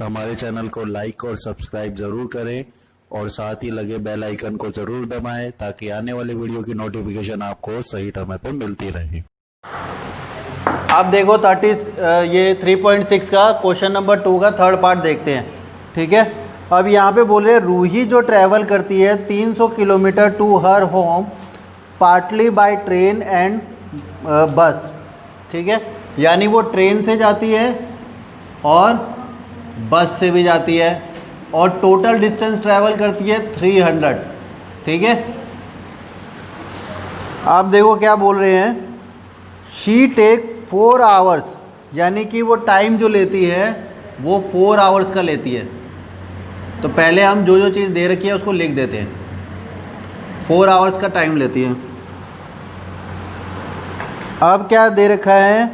हमारे चैनल को लाइक और सब्सक्राइब ज़रूर करें और साथ ही लगे बेल आइकन को ज़रूर दबाएं ताकि आने वाले वीडियो की नोटिफिकेशन आपको सही समय पर मिलती रहे। अब देखो 3.6 का क्वेश्चन नंबर 2 का थर्ड पार्ट देखते हैं। ठीक है, अब यहाँ पे बोल रहे रूही जो ट्रैवल करती है 300 kilometre to her home partly by train and bus. ठीक है, यानी वो ट्रेन से जाती है और बस से भी जाती है और टोटल डिस्टेंस ट्रैवल करती है 300। ठीक है, आप देखो क्या बोल रहे हैं, शी टेक 4 आवर्स, यानी कि वो टाइम जो लेती है वो 4 आवर्स का लेती है। तो पहले हम जो जो चीज़ दे रखी है उसको लिख देते हैं। 4 आवर्स का टाइम लेती है। अब क्या दे रखा है,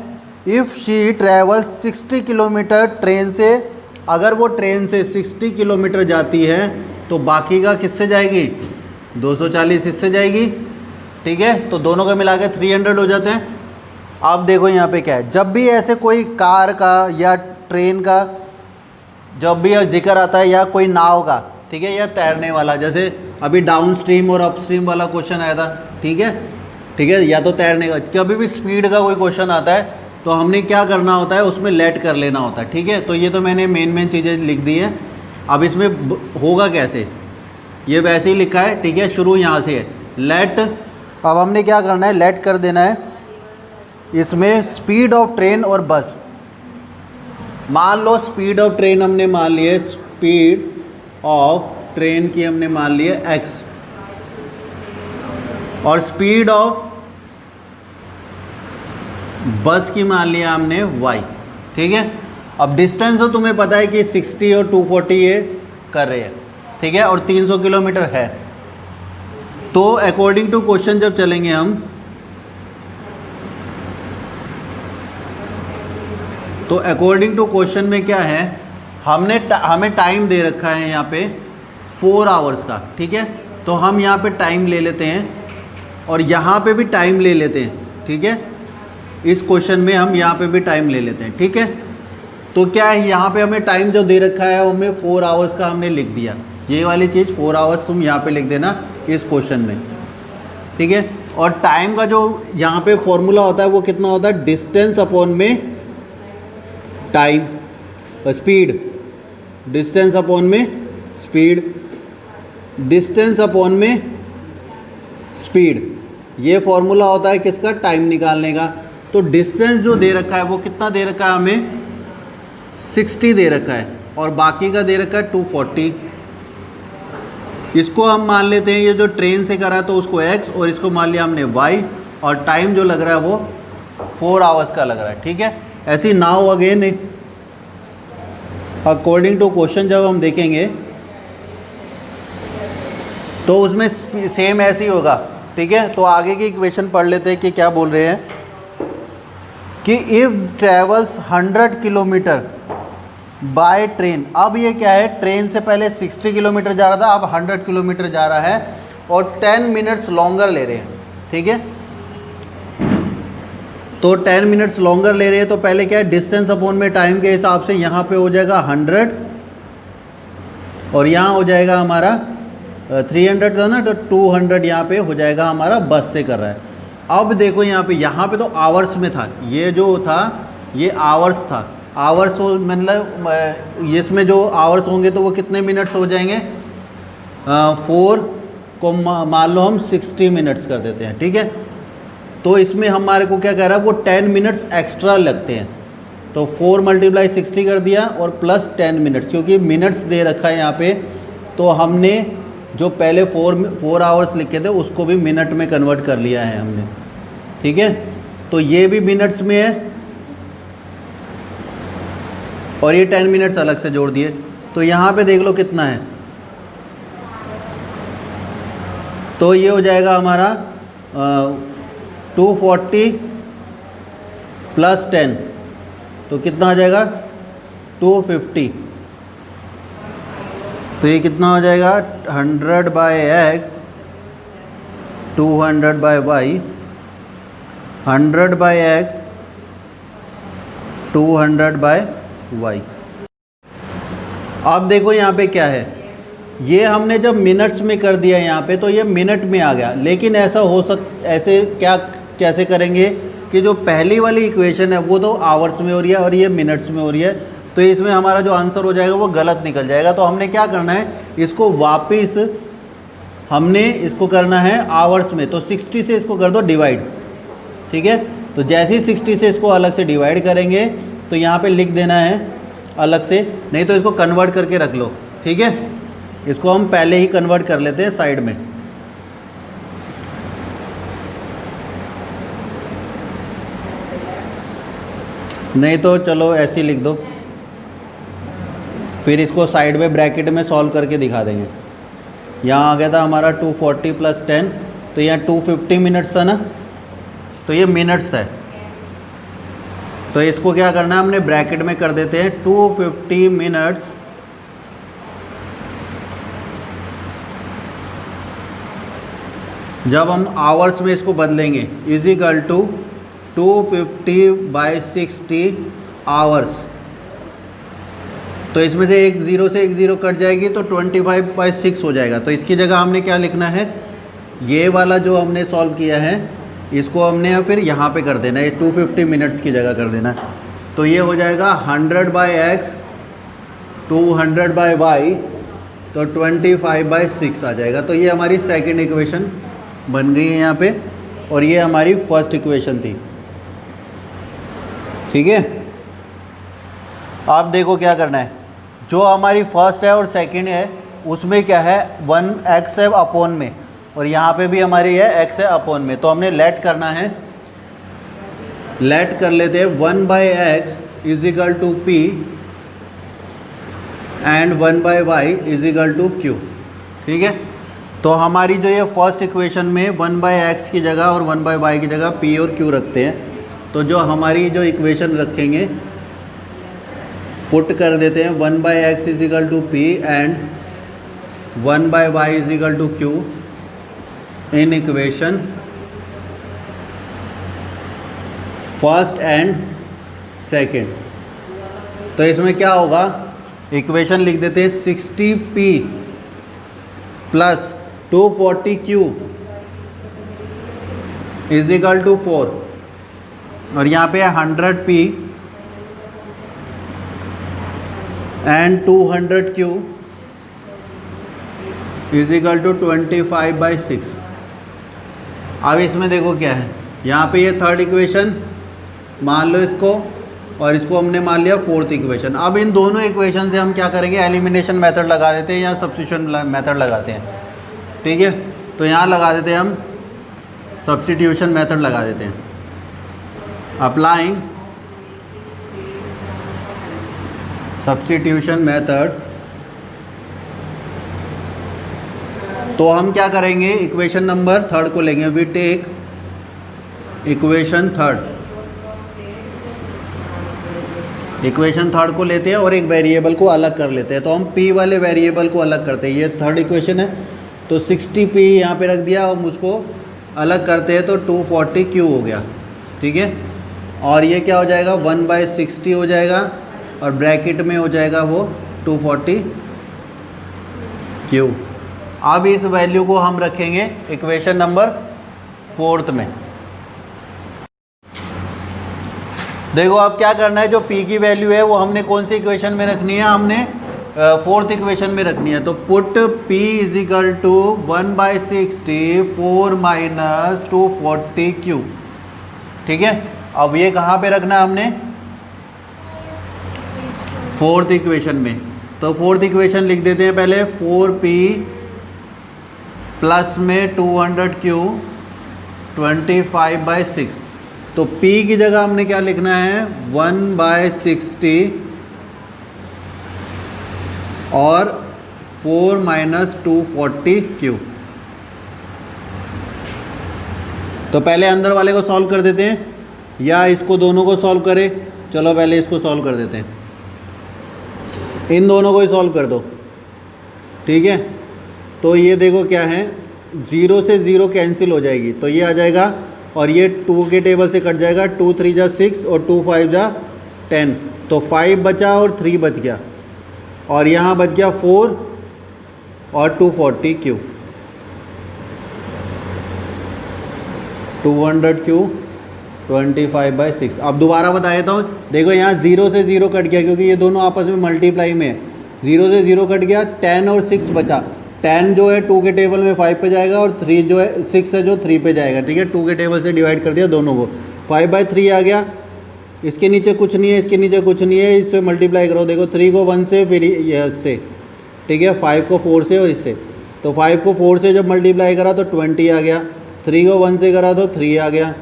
if she travel 60 kilometre train से, अगर वो ट्रेन से 60 किलोमीटर जाती है तो बाकी का किससे जाएगी, 240 इससे जाएगी। ठीक है, तो दोनों का मिला के 300 हो जाते हैं। अब देखो यहाँ पे क्या है, जब भी ऐसे कोई कार का या ट्रेन का जब भी जिक्र आता है या कोई नाव का, ठीक है, या तैरने वाला, जैसे अभी डाउन स्ट्रीम और अप स्ट्रीम वाला क्वेश्चन आया था। ठीक है, या तो तैरने का, कभी भी स्पीड का कोई क्वेश्चन आता है तो हमने क्या करना होता है, उसमें लेट कर लेना होता है। ठीक है, तो ये तो मैंने मेन चीज़ें लिख दी है। अब इसमें होगा कैसे, ये वैसे ही लिखा है। ठीक है, शुरू यहाँ से है, लेट। अब हमने क्या करना है, लेट कर देना है इसमें स्पीड ऑफ ट्रेन और बस। मान लो स्पीड ऑफ ट्रेन हमने मान ली है, स्पीड ऑफ ट्रेन की हमने मान ली है x और स्पीड ऑफ बस की मान लिया हमने y। ठीक है, अब डिस्टेंस तो तुम्हें पता है कि 60 और 240 ये कर रहे हैं। ठीक है, और 300 किलोमीटर है। तो अकॉर्डिंग टू क्वेश्चन जब चलेंगे हम, तो अकॉर्डिंग टू क्वेश्चन में क्या है, हमें टाइम दे रखा है यहाँ पे 4 आवर्स का। ठीक है, तो हम यहाँ पे टाइम ले लेते हैं और यहाँ पे भी टाइम ले लेते हैं। ठीक है, इस क्वेश्चन में हम यहाँ पे भी टाइम ले लेते हैं। ठीक है, तो क्या है, यहाँ पे हमें टाइम जो दे रखा है वो हमें 4 आवर्स का हमने लिख दिया। ये वाली चीज़ 4 आवर्स तुम यहाँ पे लिख देना इस क्वेश्चन में। ठीक है, और टाइम का जो यहाँ पे फॉर्मूला होता है वो कितना होता है, डिस्टेंस अपॉन में टाइम, स्पीड, डिस्टेंस अपॉन में स्पीड, डिस्टेंस अपॉन में स्पीड। ये फॉर्मूला होता है किसका, टाइम निकालने का। तो डिस्टेंस जो दे रखा है वो कितना दे रखा है, हमें 60 दे रखा है और बाकी का दे रखा है 240। इसको हम मान लेते हैं, ये जो ट्रेन से करा तो उसको x और इसको मान लिया हमने y, और टाइम जो लग रहा है वो 4 आवर्स का लग रहा है। ठीक है, ऐसी now again according to question जब हम देखेंगे तो उसमें सेम ऐसे ही होगा। ठीक है, तो आगे की इक्वेशन पढ़ लेते हैं कि क्या बोल रहे हैं, कि if travels 100 kilometre by train. अब ये क्या है, ट्रेन से पहले 60 किलोमीटर जा रहा था, अब 100 किलोमीटर जा रहा है और 10 मिनट्स लॉन्गर ले रहे हैं। ठीक है, तो 10 मिनट्स लॉन्गर ले रहे हैं, तो पहले क्या है, डिस्टेंस अपॉन में टाइम के हिसाब से यहाँ पे हो जाएगा 100 और यहाँ हो जाएगा हमारा 300 था ना, तो 200 यहाँ पे हो जाएगा हमारा, बस से कर रहा है। अब देखो यहाँ पे तो आवर्स में था, ये जो था ये आवर्स था। आवर्स मतलब इसमें जो आवर्स होंगे तो वो कितने मिनट्स हो जाएंगे, 4 को मान लो हम 60 मिनट्स कर देते हैं। ठीक है, तो इसमें हमारे को क्या कह रहा है, वो 10 मिनट्स एक्स्ट्रा लगते हैं। तो 4 × 60 कर दिया और प्लस 10 मिनट्स, क्योंकि मिनट्स दे रखा है यहाँ पे, तो हमने जो पहले 4 आवर्स लिखे थे उसको भी मिनट में कन्वर्ट कर लिया है हमने। ठीक है, तो ये भी मिनट्स में है और ये 10 मिनट्स अलग से जोड़ दिए। तो यहाँ पे देख लो कितना है, तो ये हो जाएगा हमारा 240 प्लस 10, तो कितना आ जाएगा 250। तो ये कितना हो जाएगा 100/x 200/y 100/x 200/y। अब देखो यहाँ पे क्या है, ये हमने जब मिनट्स में कर दिया यहाँ पे तो ये मिनट में आ गया, लेकिन ऐसे क्या कैसे करेंगे कि जो पहली वाली इक्वेशन है वो तो आवर्स में हो रही है और ये मिनट्स में हो रही है, तो इसमें हमारा जो आंसर हो जाएगा वो गलत निकल जाएगा। तो हमने क्या करना है, इसको वापस हमने इसको करना है आवर्स में, तो 60 से इसको कर दो डिवाइड, ठीक है। तो जैसे ही 60 से इसको अलग से डिवाइड करेंगे तो यहाँ पे लिख देना है अलग से, नहीं तो इसको कन्वर्ट करके रख लो, ठीक है। इसको हम पहले ही कन्वर्ट कर लेते हैं साइड में। नहीं तो चलो ऐसे ही लिख दो, फिर इसको साइड में ब्रैकेट में सॉल्व करके दिखा देंगे। यहाँ आ गया था हमारा 240 + 10, तो यहाँ 250 मिनट्स था ना, तो ये मिनट्स है। तो इसको क्या करना है, हमने ब्रैकेट में कर देते हैं 250 मिनट्स जब हम आवर्स में इसको बदलेंगे इजिकल टू 250/60 आवर्स। तो इसमें से एक ज़ीरो से एक ज़ीरो कट जाएगी तो 25/6 हो जाएगा। तो इसकी जगह हमने क्या लिखना है, ये वाला जो हमने सॉल्व किया है इसको हमने फिर यहाँ पे कर देना है, 250 मिनट्स की जगह कर देना है। तो ये हो जाएगा 100/x 200/y, तो 25/6 आ जाएगा। तो ये हमारी सेकंड इक्वेशन बन गई है यहाँ पे, और ये हमारी फर्स्ट इक्वेशन थी, ठीक है। आप देखो क्या करना है, जो हमारी फर्स्ट है और सेकंड है उसमें क्या है 1x है अपॉन में, और यहाँ पे भी हमारी है x है अपॉन में। तो हमने लेट करना है, लेट कर लेते हैं 1/x = p and 1/y = q, ठीक है। तो हमारी जो ये फर्स्ट इक्वेशन में 1/x की जगह और 1/y की जगह p और q रखते हैं, तो जो हमारी जो इक्वेशन रखेंगे पुट कर देते हैं 1/x = p and 1/y = q in equation first and second. तो इसमें क्या होगा, इक्वेशन लिख देते हैं 60p + 240q = 4, और यहाँ पे 100p एंड 200q = 25/6। अब इसमें देखो क्या है, यहाँ पे ये थर्ड इक्वेशन मान लो इसको, और इसको हमने मान लिया फोर्थ इक्वेशन। अब इन दोनों इक्वेशन से हम क्या करेंगे, एलिमिनेशन मेथड लगा देते हैं या सब्स्टिट्यूशन मेथड लगाते हैं, ठीक है। तो यहाँ लगा देते हैं हम सब्स्टिट्यूशन मेथड लगा देते हैं। अप्लाइंग सब्स्टिट्यूशन मेथड, तो हम क्या करेंगे, इक्वेशन नंबर थर्ड को लेंगे। We take equation third, equation third को लेते हैं और एक वेरिएबल को अलग कर लेते हैं। तो हम p वाले वेरिएबल को अलग करते हैं, ये थर्ड इक्वेशन है, तो 60p यहाँ पे रख दिया, हम उसको अलग करते हैं तो 240q हो गया, ठीक है। और ये क्या हो जाएगा 1/60 हो जाएगा, और ब्रैकेट में हो जाएगा वो 240q। अब इस वैल्यू को हम रखेंगे इक्वेशन नंबर फोर्थ में। देखो अब क्या करना है, जो p की वैल्यू है वो हमने कौन सी इक्वेशन में रखनी है, हमने फोर्थ इक्वेशन में रखनी है। तो पुट p = 1/60 4 - 240q, ठीक है। अब ये कहाँ पे रखना है हमने, फोर्थ इक्वेशन में। तो फोर्थ इक्वेशन लिख देते हैं पहले, 4p प्लस में 200q 25/6। तो p की जगह हमने क्या लिखना है 1/60 और 4 - 240q। तो पहले अंदर वाले को सॉल्व कर देते हैं, या इसको दोनों को सॉल्व करें। चलो पहले इसको सॉल्व कर देते हैं, इन दोनों को ही सॉल्व कर दो, ठीक है। तो ये देखो क्या है, 0 से 0 कैंसिल हो जाएगी, तो ये आ जाएगा, और ये 2 के टेबल से कट जाएगा, 2 3 = 6 और 2 5 = 10, तो 5 बचा और 3 बच गया। और यहाँ बच गया 4 और 240 क्यू, 200 क्यू 25/6। अब दोबारा बता देता हूँ, देखो यहाँ 0 से 0 कट गया क्योंकि ये दोनों आपस में मल्टीप्लाई में है। 0 से 0 कट गया, 10 और 6 बचा। 10 जो है 2 के टेबल में 5 पे जाएगा और 3 जो है 6 है जो 3 पे जाएगा, ठीक है। 2 के टेबल से डिवाइड कर दिया दोनों को, 5/3 आ गया। इसके नीचे कुछ नहीं है, इसके नीचे कुछ नहीं है, इससे मल्टीप्लाई करो। देखो 3 को 1 से, फिर ये इससे, ठीक है, 5 को 4 से और इससे। तो 5 को 4 से जब मल्टीप्लाई करा तो 20 आ गया, 3 को 1 से करा तो 3 आ गया,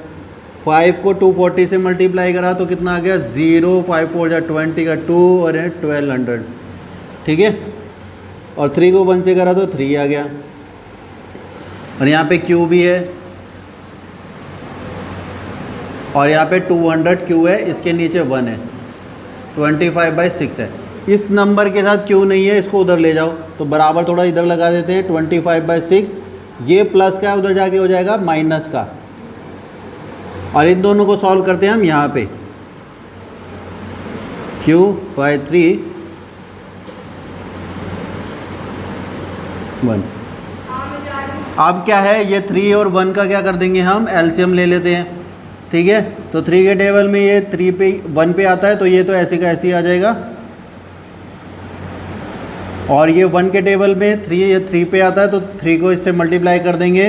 5 को 240 से मल्टीप्लाई करा तो कितना आ गया 0, 5 4 जा 20 का 2 और 1200, ठीक है। और 3 को 1 से करा तो 3 आ गया। और यहाँ पे Q भी है और यहाँ पे 200 Q है, इसके नीचे 1 है, 25/6 है। इस नंबर के साथ Q नहीं है, इसको उधर ले जाओ तो बराबर थोड़ा इधर लगा देते हैं। 25/6 ये प्लस का है, उधर जाके हो जाएगा माइनस का। और इन दोनों को सॉल्व करते हैं हम यहाँ पे, Q/3 1। अब क्या है, ये 3 और 1 का क्या कर देंगे हम, एलसीएम ले लेते हैं, ठीक है। तो 3 के टेबल में ये 3 पे 1 पे आता है तो ये तो ऐसे का ऐसे ही आ जाएगा। और ये 1 के टेबल में 3, ये 3 पे आता है तो 3 को इससे मल्टीप्लाई कर देंगे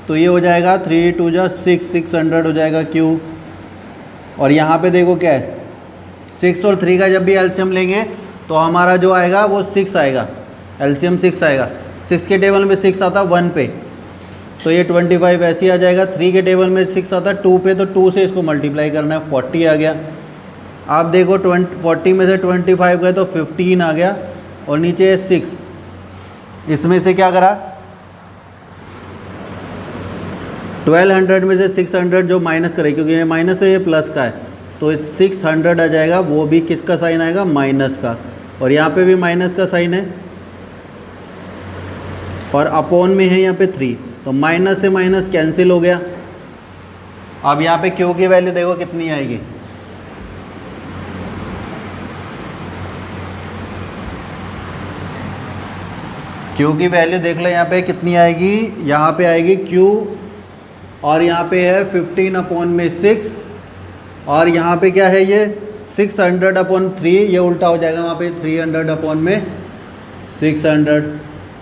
तो ये हो जाएगा 3 2 जा 6, 600 हो जाएगा Q। और यहाँ पे देखो क्या है, 6 और 3 का जब भी एलसीएम लेंगे तो हमारा जो आएगा वो 6 आएगा, एलसीएम 6 आएगा। 6 के टेबल में 6 आता 1 पे तो ये 25 ऐसे ही आ जाएगा। 3 के टेबल में 6 आता 2 पे तो 2 से इसको मल्टीप्लाई करना है, 40 आ गया। आप देखो 40 में से 25 गए तो 15 आ गया और नीचे 6, इसमें से क्या करा 1200 में से 600 जो माइनस करे, क्योंकि ये माइनस है ये प्लस का है तो 600 आ जाएगा, वो भी किसका साइन आएगा, माइनस का। और यहाँ पे भी माइनस का साइन है और अपॉन में है यहाँ पे 3 तो माइनस से माइनस कैंसिल हो गया। अब यहाँ पे Q की वैल्यू देखो कितनी आएगी, Q की वैल्यू देख लो यहाँ पे कितनी आएगी, यहाँ पे आएगी Q और यहाँ पे है 15/6 और यहाँ पे क्या है ये 600/3, ये उल्टा हो जाएगा, वहाँ पे 300/600।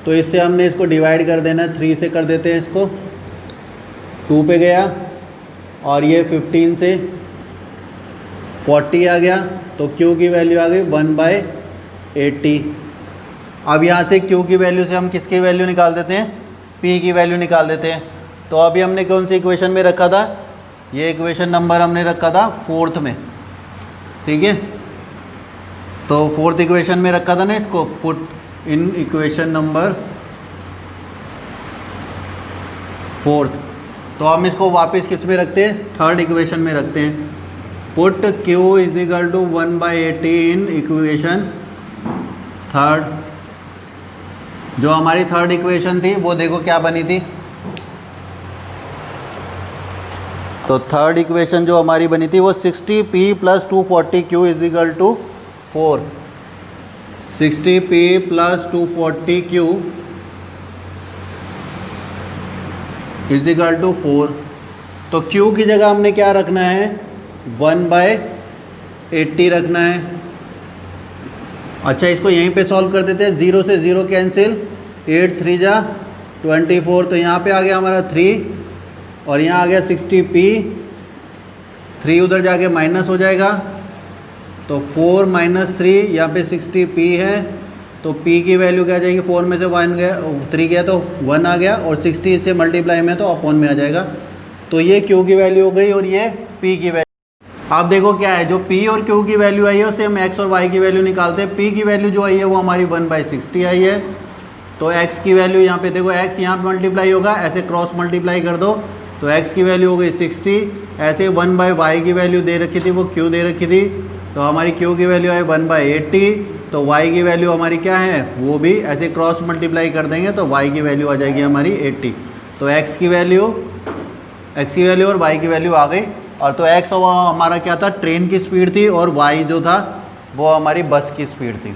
तो इससे हमने इसको डिवाइड कर देना है, 3 से कर देते हैं इसको, 2 पे गया और ये 15 से 40 आ गया तो Q की वैल्यू आ गई 1/80। अब यहाँ से Q की वैल्यू से हम किसकी वैल्यू निकाल देते हैं, P की वैल्यू निकाल देते हैं। तो अभी हमने कौन सी इक्वेशन में रखा था, ये इक्वेशन नंबर हमने रखा था 4th में, ठीक है। तो 4th इक्वेशन में रखा था ना इसको, put in equation number 4th। तो हम इसको वापस किस में रखते हैं, 3rd इक्वेशन में रखते हैं। Put Q = 1/80 in equation 3rd। जो हमारी 3rd इक्वेशन थी वो देखो क्या बनी थी, तो 3rd इक्वेशन जो हमारी बनी थी वो 60p + 240q = 4, 60p + 240q = 4। तो q की जगह हमने क्या रखना है, 1/80 रखना है। अच्छा इसको यहीं पे सॉल्व कर देते हैं, 0 से 0 कैंसिल, 8 3 जा 24, तो यहाँ पे आ गया हमारा 3 और यहाँ आ गया 60p, 3 उधर जाके माइनस हो जाएगा तो 4 - 3, यहाँ पे 60p है तो p की वैल्यू क्या आ जाएगी, 4 में से 1 गया 3 गया तो 1 आ गया और 60 से मल्टीप्लाई में तो अपॉन में आ जाएगा। तो ये q की वैल्यू हो गई और ये p की वैल्यू। आप देखो क्या है, जो p और q की वैल्यू आई है उससे हम x और y की वैल्यू निकालते हैं। p की वैल्यू जो आई है वो हमारी 1/60 आई है, तो x की वैल्यू यहाँ पे देखो, x यहाँ पे मल्टीप्लाई होगा, ऐसे क्रॉस मल्टीप्लाई कर दो तो x की वैल्यू हो गई 60, ऐसे 1/y की वैल्यू दे रखी थी वो q दे रखी थी तो हमारी q की वैल्यू आई 1/80, तो y की वैल्यू हमारी क्या है, वो भी ऐसे क्रॉस मल्टीप्लाई कर देंगे तो y की वैल्यू आ जाएगी हमारी 80। तो x की वैल्यू और y की वैल्यू आ गई। और तो x हमारा क्या था, ट्रेन की स्पीड थी और y जो था वो हमारी बस की स्पीड थी।